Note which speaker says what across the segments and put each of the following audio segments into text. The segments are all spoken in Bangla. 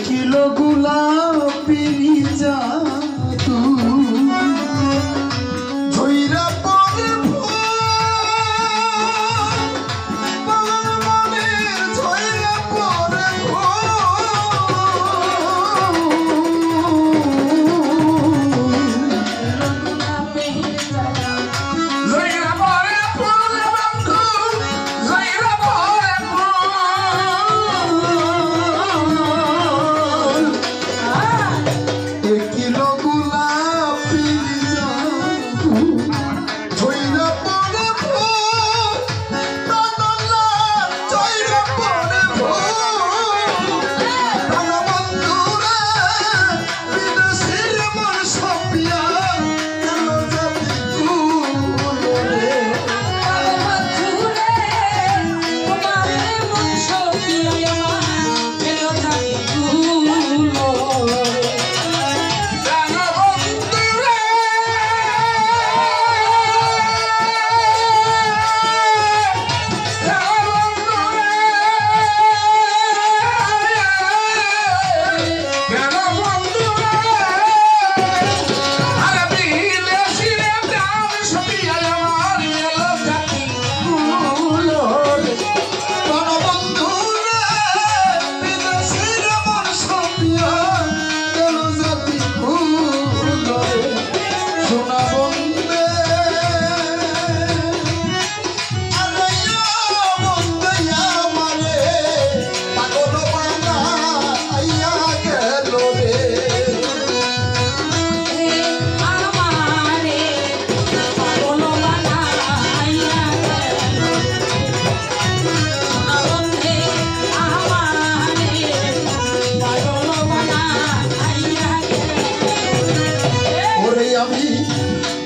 Speaker 1: किलो गुलाबी जादू झइरा पड़े मने झइरा पड़े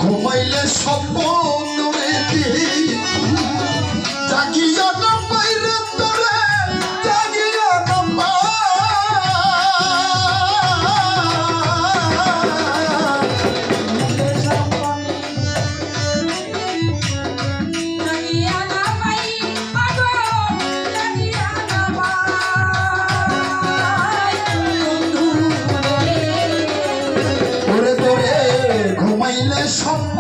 Speaker 1: ঘুমাইলে স্বপ্ন জাগিয়া না পাইরে তোরে জাগিয়া না ওরে তোরে ঘুমাইলে স্বপ্ন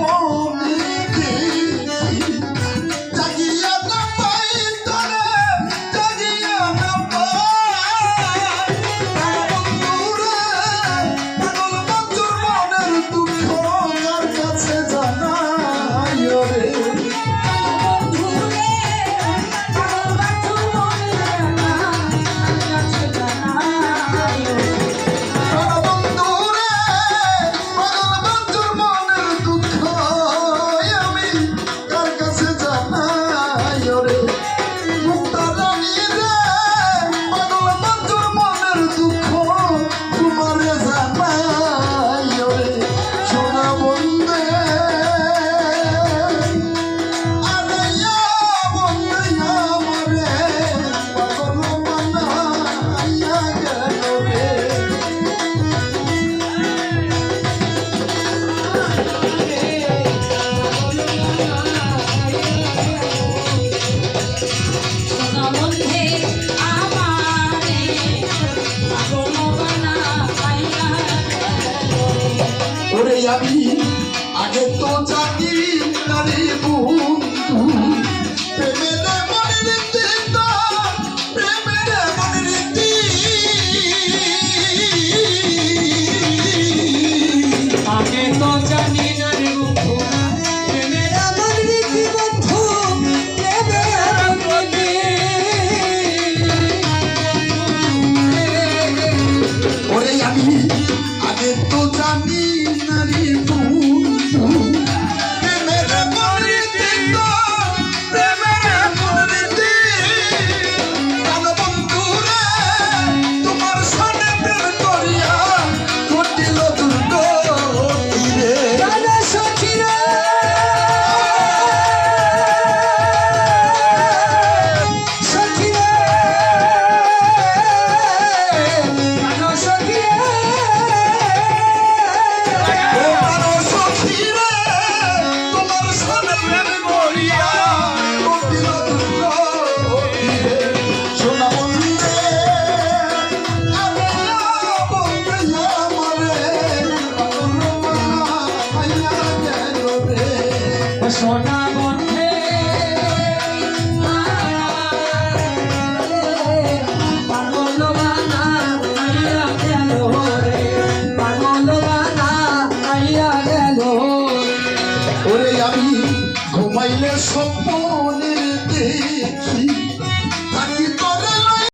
Speaker 1: আমি আগে তো জানি নারী বন্ধু প্রেমের মনে রীতি প্রেমের মনে রীতি আগে তো জানি নারী বন্ধু প্রেমের মনে রীতি বন্ধু প্রেমের মনে ওরে আমি আগে তো জানি নারী বন্ধু সোনা বন্ধে পাগল বানা আইয়া গেল রে, পাগল বানা আইয়া গেল।
Speaker 2: ওরে আমি ঘুমাইলে স্বপ্নের দেখি